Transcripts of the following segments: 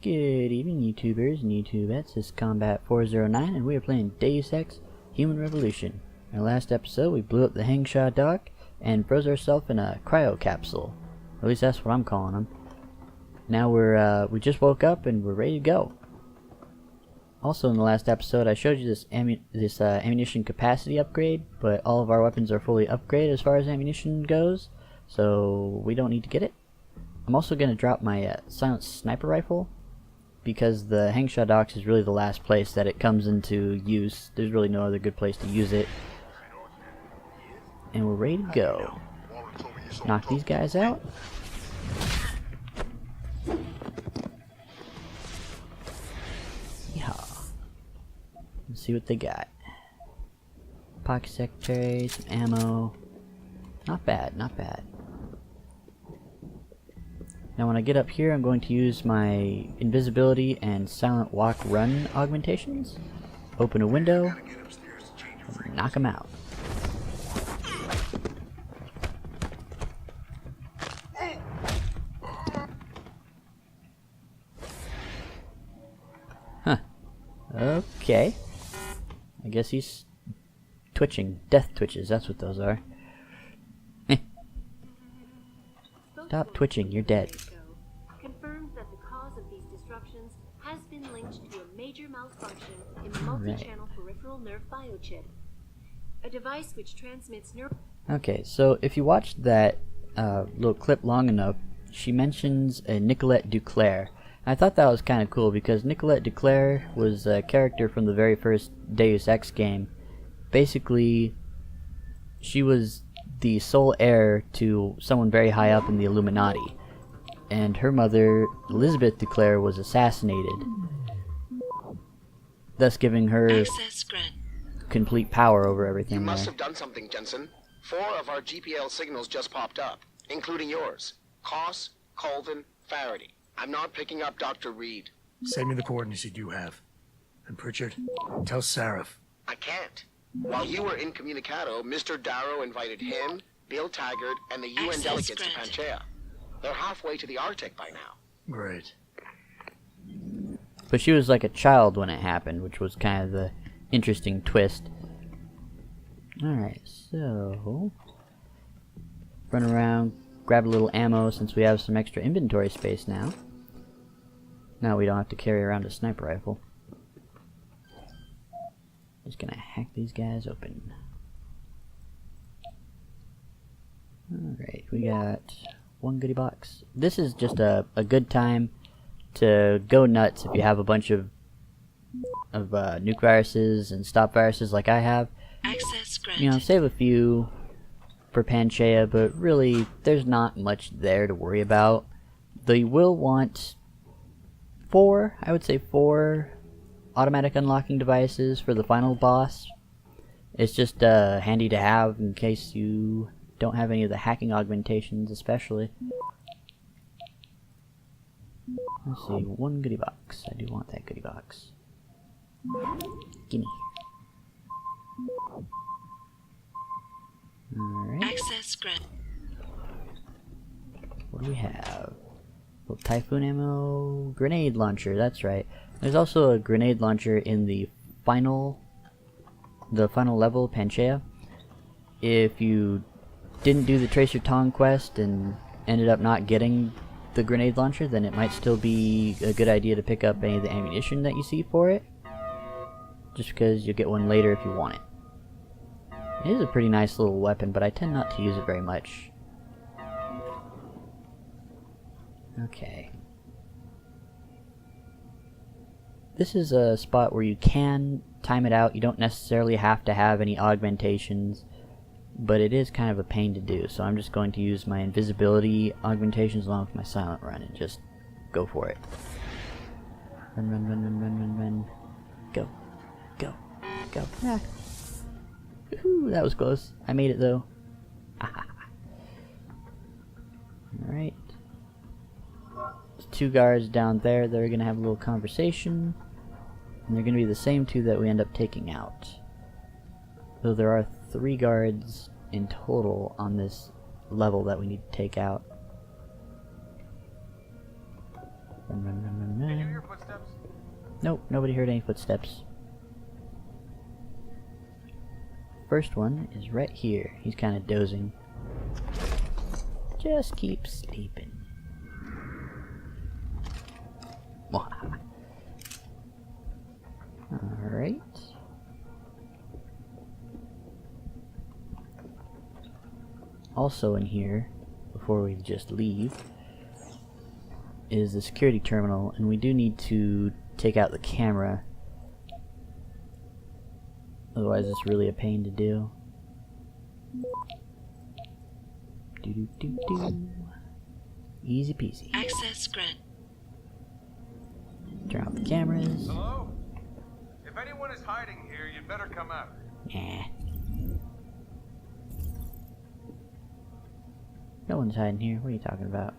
Good evening, YouTubers and YouTubettes. This is Combat 409, and we are playing Deus EX Human Revolution. In our last episode, we blew up the Hangshaw dock and froze ourselves in a cryo capsule. At least that's what I'm calling them. Now we just woke up and we're ready to go. Also, in the last episode, I showed you this ammunition capacity upgrade, but all of our weapons are fully upgraded as far as ammunition goes, so we don't need to get it. I'm also going to drop my silent sniper rifle, because the Hangshaw docks is really the last place that it comes into use. There's really no other good place to use it. And we're ready to go. Knock these guys out. Yeehaw. Let's see what they got. Pocket secretary, some ammo. Not bad, not bad. Now when I get up here, I'm going to use my invisibility and silent walk run augmentations. Open a window, and knock them out. Huh. Okay. I guess he's twitching. Death twitches, that's what those are. Stop twitching, you're dead. Confirms that the cause of these disruptions has been linked to a major malfunction in the multi-channel peripheral nerve biochip, a device which transmits nerve. Okay, so if you watched that little clip long enough, she mentions a Nicolette Duclair. I thought that was kind of cool because Nicolette Duclair was a character from the very first Deus Ex game. Basically, she was the sole heir to someone very high up in the Illuminati, and her mother, Elizabeth Duclair, was assassinated, thus giving her complete power over everything. You must have done something, Jensen. 4 of our GPL signals just popped up, including yours. Koss, Colvin, Faraday. I'm not picking up Dr. Reed. Send me the coordinates you do have. And Pritchard, tell Sarif. I can't. While you were incommunicado, Mr. Darrow invited him, Bill Taggart, and the UN delegates to Panchaea. They're halfway to the Arctic by now. Great. But she was like a child when it happened, which was kind of the interesting twist. Alright, so run around, grab a little ammo since we have some extra inventory space now. Now we don't have to carry around a sniper rifle. Just gonna hack these guys open. Alright, we got one goodie box. This is just a good time to go nuts if you have a bunch of nuke viruses and stop viruses like I have. Access granted. You know, save a few for Panchaea, but really there's not much there to worry about. Though you will want 4, I would say 4 automatic unlocking devices for the final boss. It's just handy to have in case you don't have any of the hacking augmentations, especially. Let's see, one goodie box. I do want that goodie box. Gimme. Alright. Access granted. What do we have? Little Typhoon ammo, grenade launcher, that's right. There's also a grenade launcher in the final level, Panchaea. If you didn't do the Tracer Tong quest and ended up not getting the grenade launcher, then it might still be a good idea to pick up any of the ammunition that you see for it. Just because you'll get one later if you want it. It is a pretty nice little weapon, but I tend not to use it very much. Okay. This is a spot where you can time it out. You don't necessarily have to have any augmentations, but it is kind of a pain to do. So I'm just going to use my invisibility augmentations along with my silent run and just go for it. Run, run, run, run, run, run, run. Go. Go. Go. Ah. Woohoo, that was close. I made it though. Alright. 2 guards down there. They're going to have a little conversation. And they're going to be the same 2 that we end up taking out. Though there are 3 guards in total on this level that we need to take out. Run, run, run, run, run. footsteps? Nope, nobody heard any footsteps. First one is right here. He's kind of dozing. Just keep sleeping. Alright. Also in here, before we just leave, is the security terminal, and we do need to take out the camera. Otherwise it's really a pain to do. Easy peasy. Access grant. Turn off the cameras. Hello? If anyone is hiding here, you'd better come out. Nah. No one's hiding here. What are you talking about?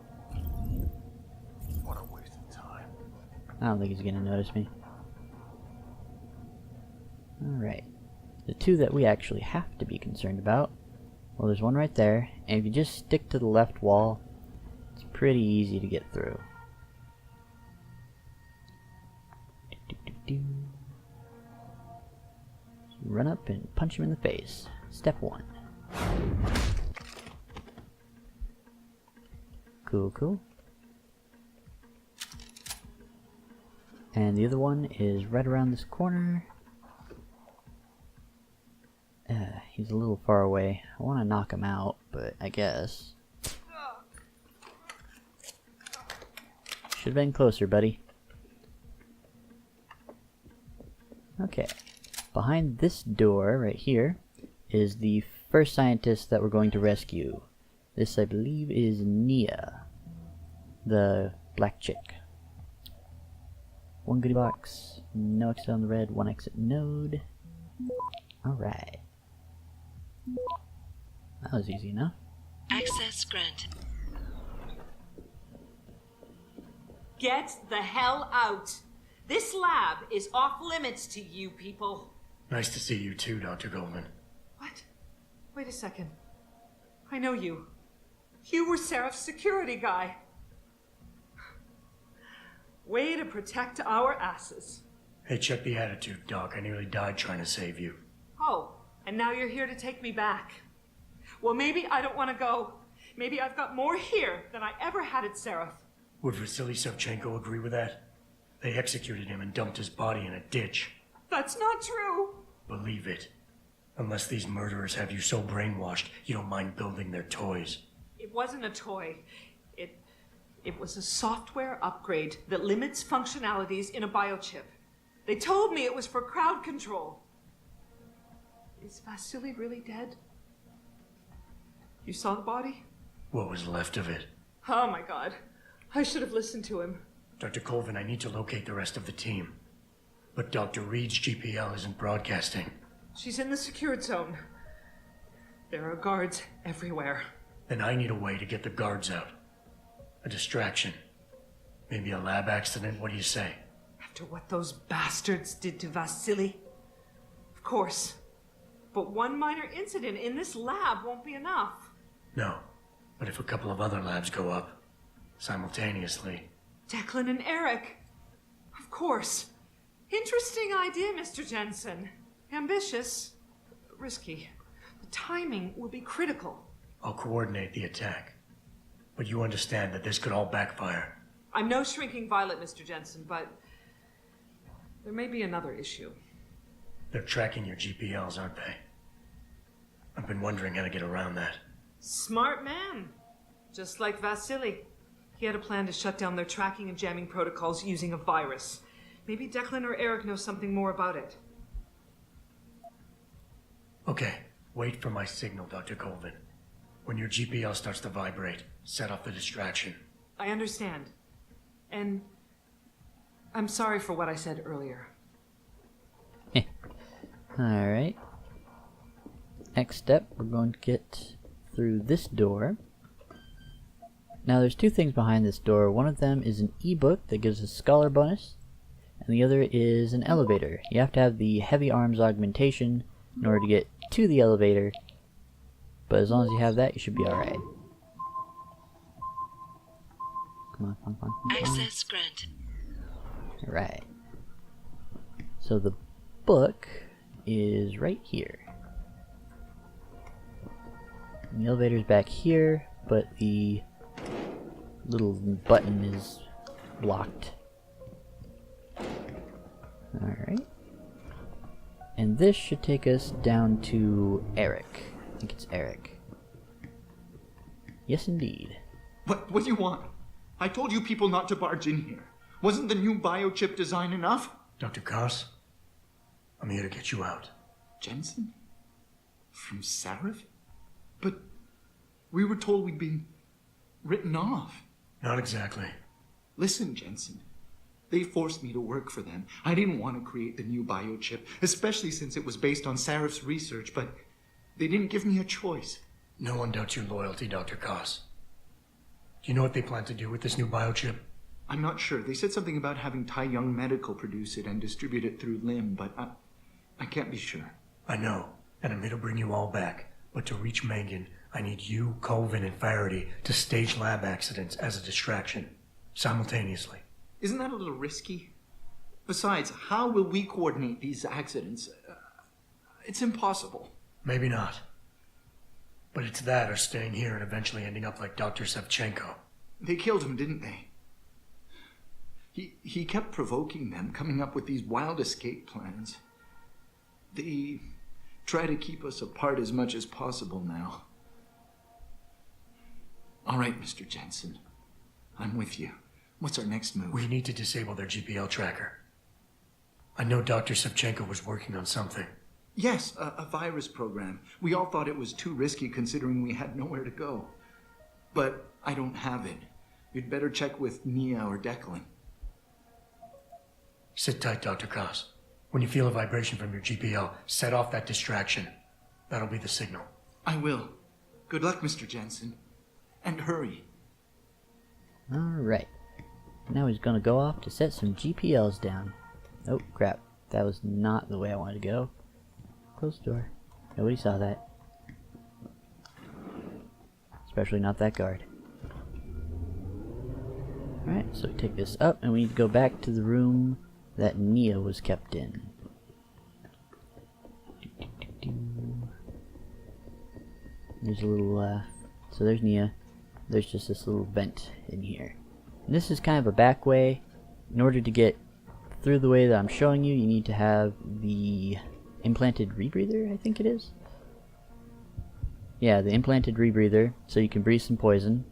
What a waste of time. I don't think he's gonna notice me. Alright. The two that we actually have to be concerned about. Well, there's one right there, and if you just stick to the left wall, it's pretty easy to get through. Run up and punch him in the face. Step 1. Cool, cool. And the other one is right around this corner. He's a little far away. I want to knock him out, but I guess. Should have been closer, buddy. Okay. Behind this door right here is the first scientist that we're going to rescue. This, I believe, is Nia, the black chick. One goodie box, no exit on the red, one exit node. Alright. That was easy enough. Access granted. Get the hell out! This lab is off limits to you people. Nice to see you too, Dr. Goldman. What? Wait a second. I know you. You were Seraph's security guy. Way to protect our asses. Hey, check the attitude, Doc. I nearly died trying to save you. Oh, and now you're here to take me back. Well, maybe I don't want to go. Maybe I've got more here than I ever had at Seraph. Would Vasily Savchenko agree with that? They executed him and dumped his body in a ditch. That's not true. Believe it. Unless these murderers have you so brainwashed, you don't mind building their toys. It wasn't a toy. It was a software upgrade that limits functionalities in a biochip. They told me it was for crowd control. Is Vasily really dead? You saw the body? What was left of it? Oh my god. I should have listened to him. Dr. Colvin, I need to locate the rest of the team. But Dr. Reed's GPL isn't broadcasting. She's in the secured zone. There are guards everywhere. Then I need a way to get the guards out. A distraction. Maybe a lab accident, what do you say? After what those bastards did to Vasily? Of course. But one minor incident in this lab won't be enough. No. But if a couple of other labs go up, simultaneously... Declan and Eric. Of course. Interesting idea, Mr. Jensen. Ambitious, but risky. The timing will be critical. I'll coordinate the attack. But you understand that this could all backfire. I'm no shrinking violet, Mr. Jensen, but there may be another issue. They're tracking your GPLs, aren't they? I've been wondering how to get around that. Smart man. Just like Vasily. He had a plan to shut down their tracking and jamming protocols using a virus. Maybe Declan or Eric know something more about it. Okay, wait for my signal, Dr. Colvin. When your GPL starts to vibrate, set off the distraction. I understand. And I'm sorry for what I said earlier. Alright. Next step, we're going to get through this door. Now there's two things behind this door. One of them is an ebook that gives a scholar bonus, and the other is an elevator. You have to have the heavy arms augmentation in order to get to the elevator, but as long as you have that, you should be alright. Come on, come on, come on, come on. Access granted. Right. So the book is right here. The elevator's back here, but the little button is blocked. Alright. And this should take us down to Eric. I think it's Eric. Yes, indeed. What do you want? I told you people not to barge in here. Wasn't the new biochip design enough? Dr. Koss, I'm here to get you out. Jensen? From Sarif? But we were told we'd been written off. Not exactly. Listen, Jensen. They forced me to work for them. I didn't want to create the new biochip, especially since it was based on Sarif's research, but they didn't give me a choice. No one doubts your loyalty, Dr. Koss. Do you know what they plan to do with this new biochip? I'm not sure. They said something about having Tai Young Medical produce it and distribute it through LIM, but I can't be sure. I know, and I'm here to bring you all back. But to reach Megan, I need you, Colvin, and Faraday to stage lab accidents as a distraction, simultaneously. Isn't that a little risky? Besides, how will we coordinate these accidents? It's impossible. Maybe not. But it's that or staying here and eventually ending up like Dr. Sevchenko. They killed him, didn't they? He kept provoking them, coming up with these wild escape plans. They try to keep us apart as much as possible now. All right, Mr. Jensen. I'm with you. What's our next move? We need to disable their GPL tracker. I know Dr. Sevchenko was working on something. Yes, a virus program. We all thought it was too risky considering we had nowhere to go. But I don't have it. You'd better check with Nia or Declan. Sit tight, Dr. Koss. When you feel a vibration from your GPL, set off that distraction. That'll be the signal. I will. Good luck, Mr. Jensen. And hurry. Alright. Now he's gonna go off to set some GPLs down. Oh, crap. That was not the way I wanted to go. Close the door. Nobody saw that. Especially not that guard. Alright, so we take this up and we need to go back to the room that Nia was kept in. There's a little, so there's Nia. There's just this little vent in here. And this is kind of a back way. In order to get through the way that I'm showing you, you need to have the implanted rebreather, I think it is. Yeah, the implanted rebreather, so you can breathe some poison.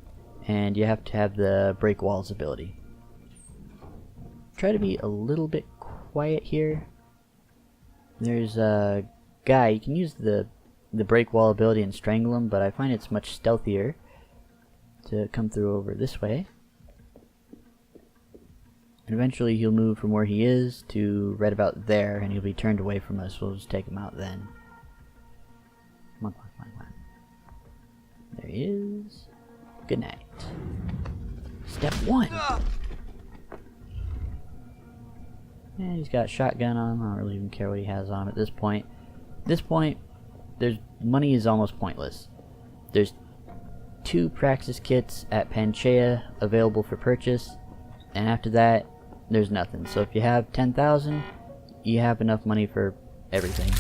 And you have to have the break walls ability. Try to be a little bit quiet here. There's a guy, you can use the break wall ability and strangle him, but I find it's much stealthier to come through over this way. And eventually he'll move from where he is to right about there, and he'll be turned away from us. We'll just take him out then. Come on, come on, come on, come on. There he is. Good night. Step 1. And he's got a shotgun on him. I don't really even care what he has on him at this point. At this point, money is almost pointless. There's 2 Praxis kits at Panchaea available for purchase, and after that, there's nothing. So if you have 10,000, you have enough money for everything.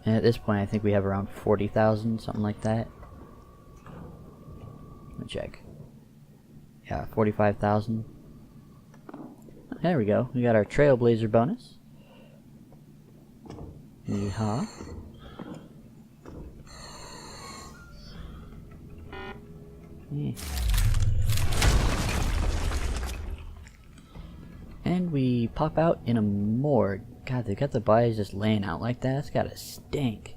And at this point, I think we have around 40,000, something like that. Let me check. Yeah, 45,000. There we go. We got our Trailblazer bonus. Yeehaw. Yeah. And we pop out in a morgue. God, they got the bodies just laying out like that. That's gotta stink.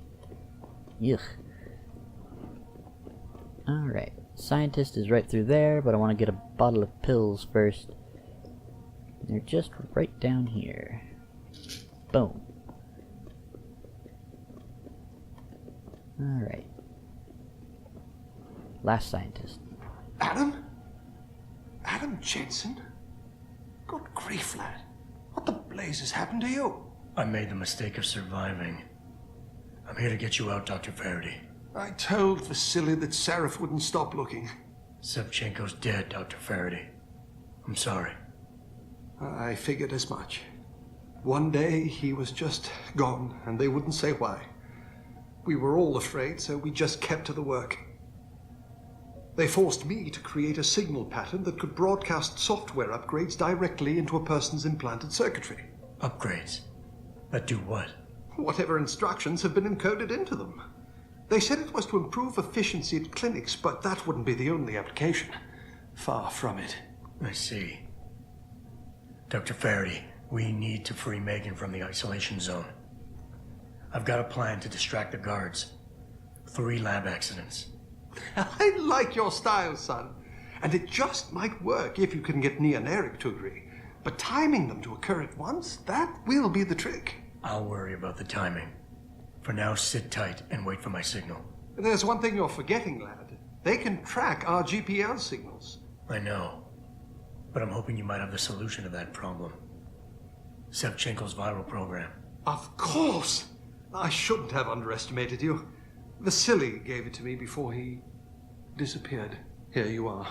Yuck. Alright. Scientist is right through there, but I want to get a bottle of pills first. They're just right down here. Boom. Alright. Last scientist. Adam? Adam Jensen? Good grief, lad. What the blazes happened to you? I made the mistake of surviving. I'm here to get you out, Dr. Faraday. I told Vasily that Sarif wouldn't stop looking. Sevchenko's dead, Dr. Faraday. I'm sorry. I figured as much. One day he was just gone, and they wouldn't say why. We were all afraid, so we just kept to the work. They forced me to create a signal pattern that could broadcast software upgrades directly into a person's implanted circuitry. Upgrades? That do what? Whatever instructions have been encoded into them. They said it was to improve efficiency at clinics, but that wouldn't be the only application. Far from it. I see. Dr. Faraday, we need to free Megan from the isolation zone. I've got a plan to distract the guards. 3 lab accidents. I like your style, son. And it just might work if you can get Nia and Eric to agree. But timing them to occur at once, that will be the trick. I'll worry about the timing. For now, sit tight and wait for my signal. There's one thing you're forgetting, lad. They can track our GPL signals. I know. But I'm hoping you might have the solution to that problem. Sevchenko's viral program. Of course! I shouldn't have underestimated you. Vasily gave it to me before he disappeared. Here you are.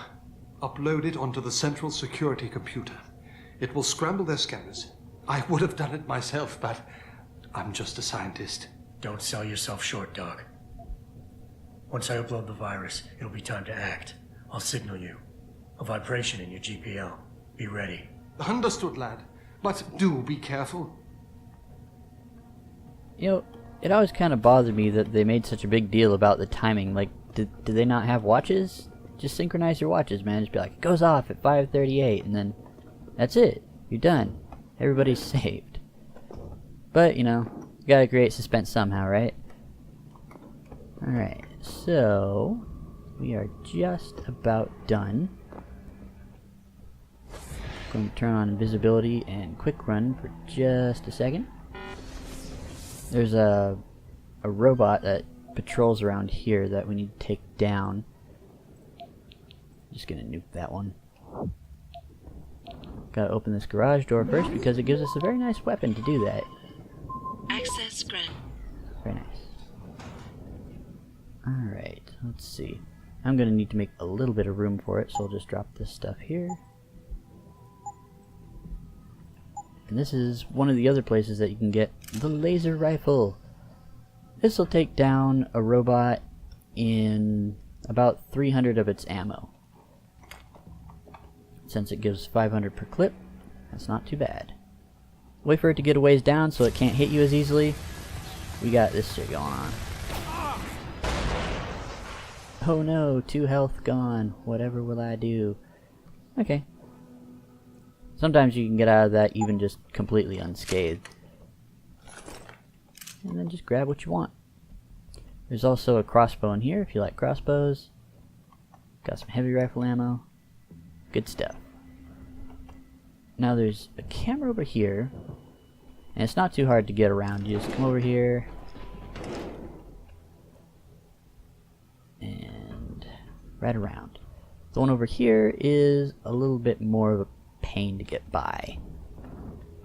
Upload it onto the central security computer. It will scramble their scanners. I would have done it myself, but I'm just a scientist. Don't sell yourself short, Doc. Once I upload the virus, it'll be time to act. I'll signal you. A vibration in your GPL. Be ready. Understood, lad. But do be careful. You know, it always kind of bothered me that they made such a big deal about the timing. Like, do they not have watches? Just synchronize your watches, man. Just be like, it goes off at 5:38, and then that's it. You're done. Everybody's saved. But, you know, you gotta create suspense somehow, right? Alright, so we are just about done. Going to turn on invisibility and quick run for just a second. There's a robot that patrols around here that we need to take down. Just gonna nuke that one. Gotta open this garage door first because it gives us a very nice weapon to do that. Access granted. Very nice. Alright, let's see. I'm gonna need to make a little bit of room for it, so I'll just drop this stuff here. And this is one of the other places that you can get the laser rifle. This will take down a robot in about 300 of its ammo. Since it gives 500 per clip, that's not too bad. Wait for it to get a ways down so it can't hit you as easily. We got this shit going on. Oh no, 2 health gone. Whatever will I do? Okay. Sometimes you can get out of that even just completely unscathed. And then just grab what you want. There's also a crossbow in here if you like crossbows. Got some heavy rifle ammo. Good stuff. Now there's a camera over here. And it's not too hard to get around. You just come over here. And right around. The one over here is a little bit more of a pain to get by.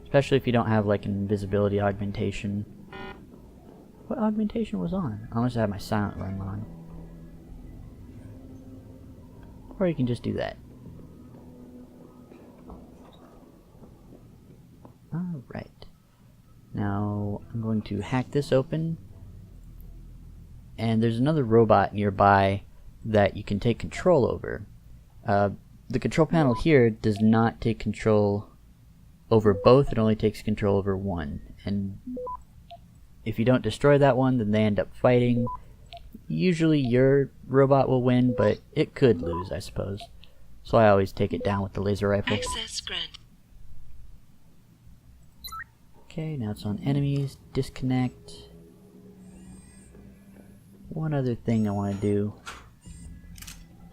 Especially if you don't have like an invisibility augmentation. What augmentation was on? I must have my silent run on. Or you can just do that. Alright. Now I'm going to hack this open. And there's another robot nearby that you can take control over. The control panel here does not take control over both, it only takes control over one. And if you don't destroy that one, then they end up fighting. Usually your robot will win, but it could lose, I suppose. So I always take it down with the laser rifle. Access granted. Okay, now it's on enemies. Disconnect. One other thing I want to do,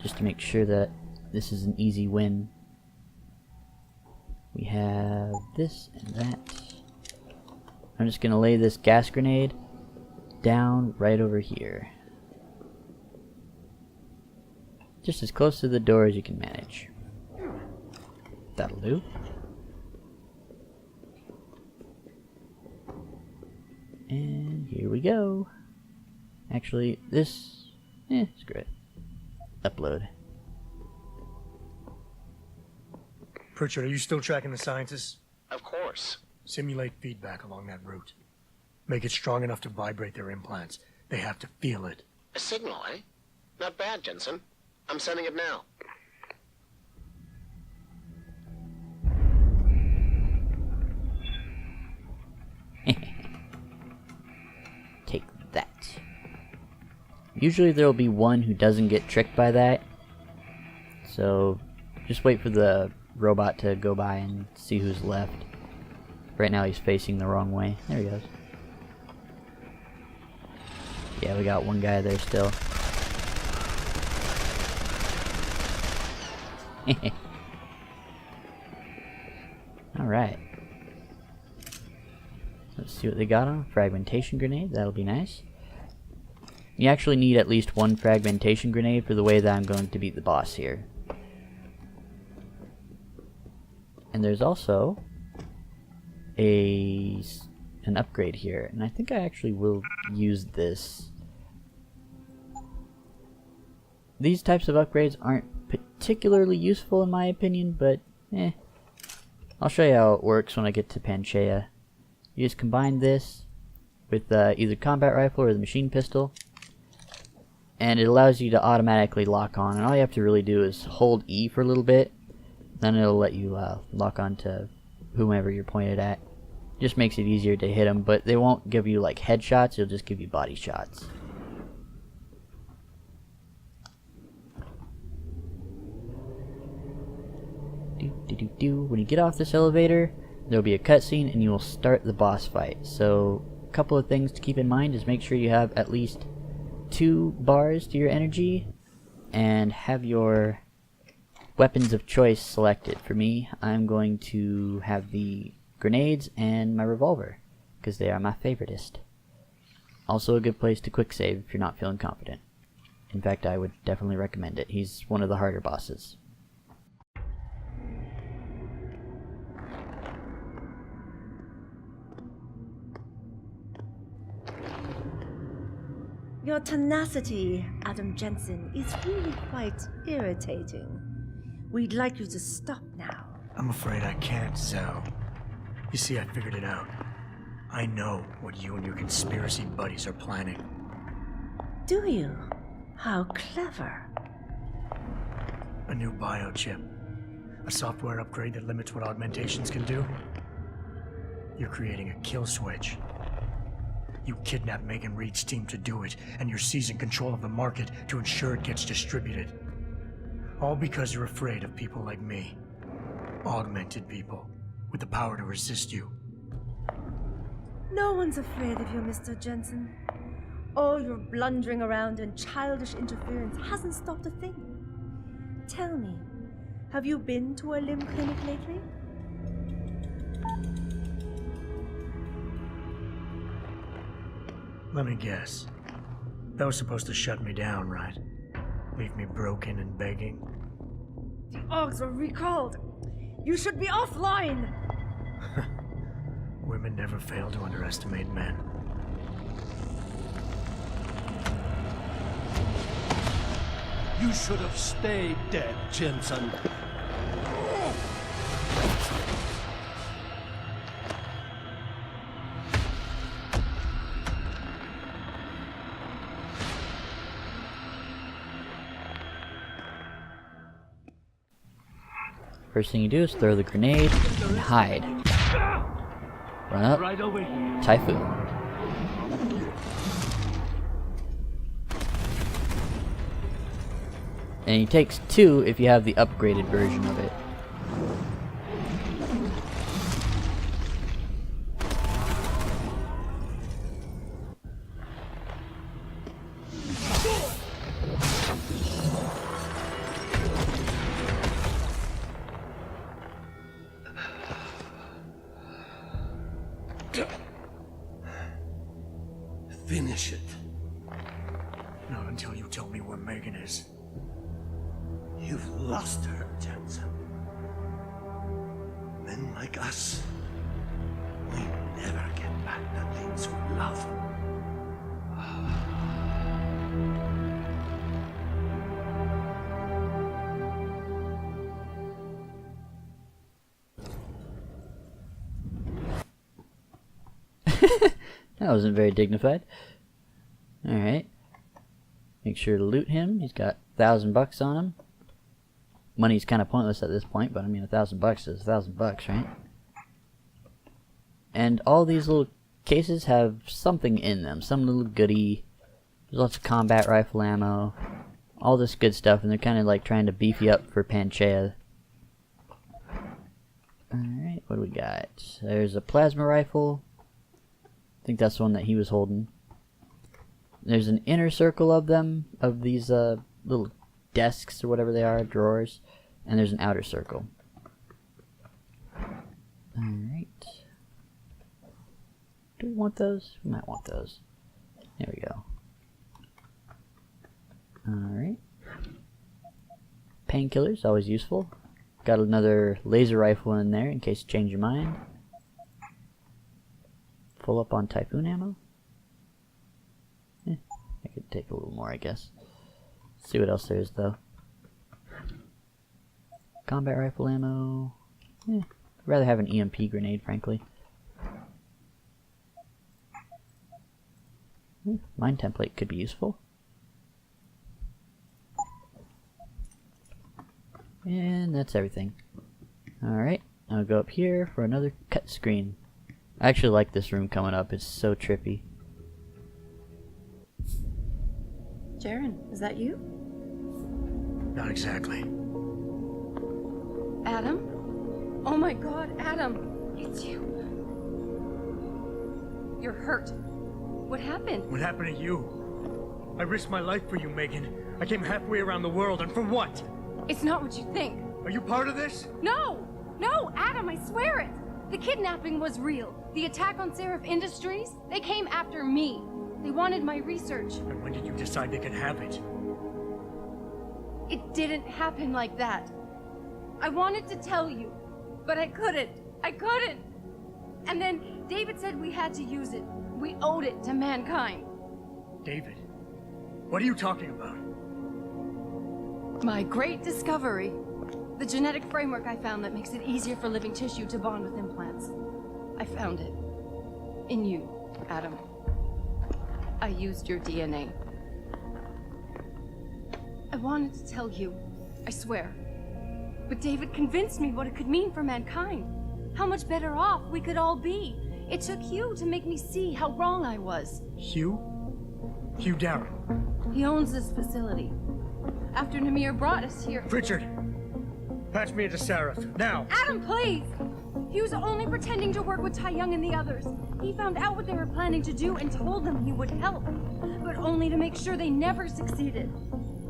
just to make sure that this is an easy win. We have this and that. I'm just going to lay this gas grenade down right over here. Just as close to the door as you can manage. That'll do. And here we go. Actually, this... screw it. Upload. Pritchard, are you still tracking the scientists? Of course. Simulate feedback along that route. Make it strong enough to vibrate their implants. They have to feel it. A signal, eh? Not bad, Jensen. I'm sending it now. Take that. Usually there will be one who doesn't get tricked by that. So just wait for the robot to go by and see who's left. Right now he's facing the wrong way. There he goes. Yeah, we got one guy there still. Alright. Let's see what they got on. Fragmentation grenade, that'll be nice. You actually need at least one fragmentation grenade for the way that I'm going to beat the boss here. And there's also an upgrade here, and I think I actually will use this. These types of upgrades aren't particularly useful in my opinion, but I'll show you how it works when I get to Panchaea. You just combine this with either combat rifle or the machine pistol, and it allows you to automatically lock on, and all you have to really do is hold E for a little bit, then it'll let you lock on to whomever you're pointed at. Just makes it easier to hit them, but they won't give you like headshots, it'll just give you body shots. When you get off this elevator, there'll be a cutscene and you will start the boss fight. So a couple of things to keep in mind is make sure you have at least 2 bars to your energy and have your weapons of choice selected. For me, I'm going to have the grenades and my revolver because they are my favoritist. Also a good place to quick save if you're not feeling confident. In fact, I would definitely recommend it. He's one of the harder bosses. Your tenacity, Adam Jensen, is really quite irritating. We'd like you to stop now. I'm afraid I can't, Zhao. You see, I figured it out. I know what you and your conspiracy buddies are planning. Do you? How clever. A new biochip. A software upgrade that limits what augmentations can do. You're creating a kill switch. You kidnapped Megan Reed's team to do it, and you're seizing control of the market to ensure it gets distributed. All because you're afraid of people like me. Augmented people, with the power to resist you. No one's afraid of you, Mr. Jensen. All your blundering around and childish interference hasn't stopped a thing. Tell me, have you been to a limb clinic lately? Let me guess. That was supposed to shut me down, right? Leave me broken and begging? The Augs were recalled. You should be offline. Women never fail to underestimate men. You should have stayed dead, Jensen. First thing you do is throw the grenade and hide. Run up. Right over here. Typhoon. And he takes 2 if you have the upgraded version of it. Finish it. Not until you tell me where Megan is. You've lost her, Jensen. Men like us, we never get back the things we love. That wasn't very dignified. Alright. Make sure to loot him. He's got $1,000 on him. Money's kind of pointless at this point, but I mean, $1,000 is $1,000, right? And all these little cases have something in them, some little goodie. There's lots of combat rifle ammo, all this good stuff, and they're kind of like trying to beef you up for Panchea. Alright, what do we got? There's a plasma rifle. I think that's the one that he was holding. There's an inner circle of them, of these little desks or whatever they are, drawers, and there's an outer circle. Alright. Do we want those? We might want those. There we go. Alright. Painkillers, always useful. Got another laser rifle in there in case you change your mind. Full up on Typhoon ammo. I could take a little more, I guess. Let's see what else there is, though. Combat rifle ammo. I'd rather have an EMP grenade, frankly. Mine template could be useful. And that's everything. Alright, I'll go up here for another cut screen. I actually like this room coming up, it's so trippy. Jaren, is that you? Not exactly. Adam? Oh my god, Adam! It's you. You're hurt. What happened? What happened to you? I risked my life for you, Megan. I came halfway around the world, and for what? It's not what you think. Are you part of this? No! No, Adam, I swear it! The kidnapping was real. The attack on Seraph Industries, they came after me. They wanted my research. And when did you decide they could have it? It didn't happen like that. I wanted to tell you, but I couldn't. I couldn't! And then David said we had to use it. We owed it to mankind. David? What are you talking about? My great discovery. The genetic framework I found that makes it easier for living tissue to bond with implants. I found it. In you, Adam. I used your DNA. I wanted to tell you, I swear. But David convinced me what it could mean for mankind. How much better off we could all be. It took Hugh to make me see how wrong I was. Hugh? Hugh Darrow. He owns this facility. After Namir brought us here... Richard! Patch me into Seraph, now! Adam, please! He was only pretending to work with Tai Young and the others. He found out what they were planning to do and told them he would help. But only to make sure they never succeeded.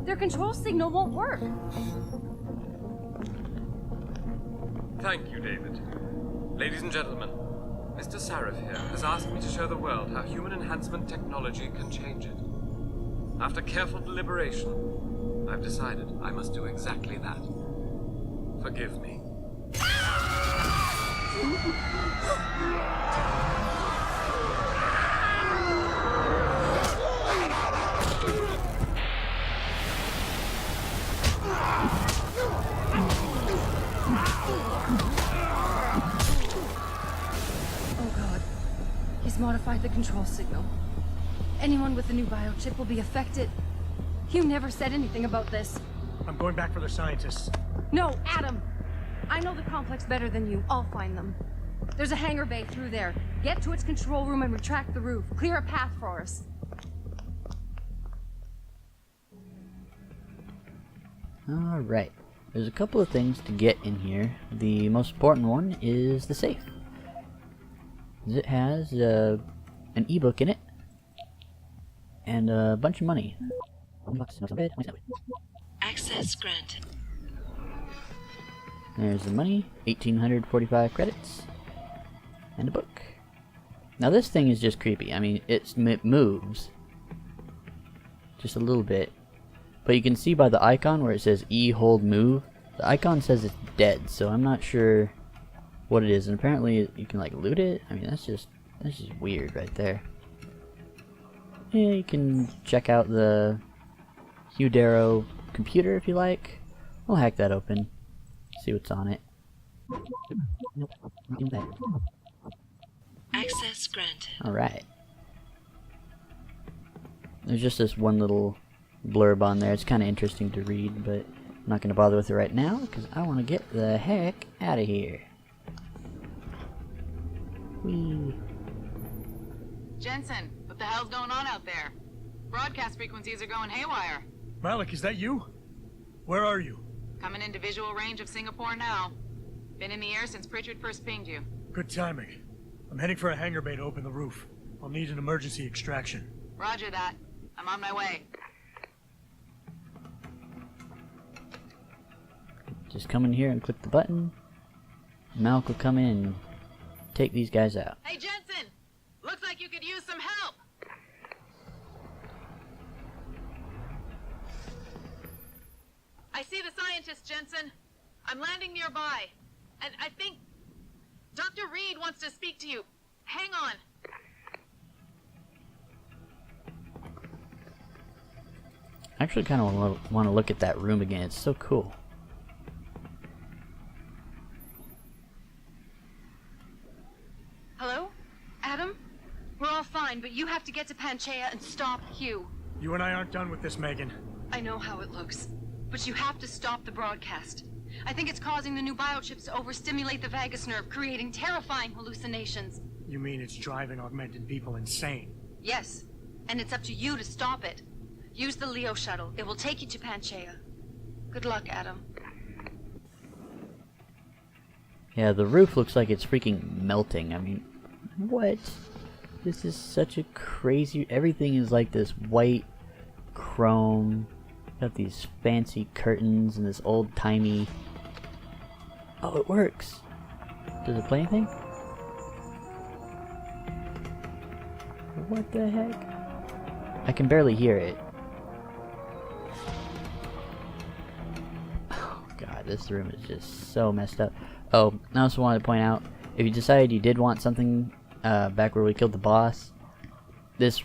Their control signal won't work. Thank you, David. Ladies and gentlemen, Mr. Sarif here has asked me to show the world how human enhancement technology can change it. After careful deliberation, I've decided I must do exactly that. Forgive me. He's modified the control signal. Anyone with the new biochip will be affected. Hugh never said anything about this. I'm going back for the scientists. No, Adam! I know the complex better than you. I'll find them. There's a hangar bay through there. Get to its control room and retract the roof. Clear a path for us. Alright. There's a couple of things to get in here. The most important one is the safe. It has an ebook in it and a bunch of money. Access granted. There's the money, 1,845 credits, and a book. Now this thing is just creepy. I mean, it moves just a little bit, but you can see by the icon where it says E hold move, the icon says it's dead, so I'm not sure what it is, and apparently you can like loot it. I mean, that's just weird right there. Yeah, you can check out the Hugh Darrow computer if you like. I'll hack that open, see what's on it. Nope, not doing that. Access Access granted. Alright. There's just this one little blurb on there. It's kind of interesting to read, but I'm not going to bother with it right now because I want to get the heck out of here. Whee. Jensen, what the hell's going on out there? Broadcast frequencies are going haywire. Malik, is that you? Where are you? Coming into visual range of Singapore now. Been in the air since Pritchard first pinged you. Good timing. I'm heading for a hangar bay to open the roof. I'll need an emergency extraction. Roger that. I'm on my way. Just come in here and click the button. Malk will come in and take these guys out. Hey, Jensen! Looks like you could use some help! I see the scientist, Jensen. I'm landing nearby. And I think Dr. Reed wants to speak to you. Hang on. I actually kind of want to look at that room again. It's so cool. Hello? Adam? We're all fine, but you have to get to Panchaea and stop Hugh. You and I aren't done with this, Megan. I know how it looks, but you have to stop the broadcast. I think it's causing the new biochips to overstimulate the vagus nerve, creating terrifying hallucinations. You mean it's driving augmented people insane? Yes, and it's up to you to stop it. Use the Leo shuttle. It will take you to Panchaea. Good luck, Adam. Yeah, the roof looks like it's freaking melting. I mean, what? This is such a crazy... Everything is like this white chrome. Got these fancy curtains and this old-timey... Oh, it works! Does it play anything? What the heck? I can barely hear it. Oh god, this room is just so messed up. Oh, I also wanted to point out, if you decided you did want something back where we killed the boss, this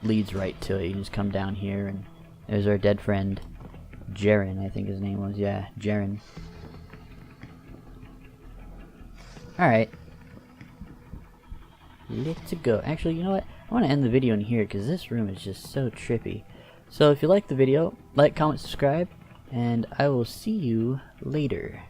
leads right to it. You just come down here and there's our dead friend, Jaren, I think his name was. Yeah, Jaren. Alright. Let's go. Actually, you know what? I want to end the video in here because this room is just so trippy. So if you liked the video, like, comment, subscribe, and I will see you later.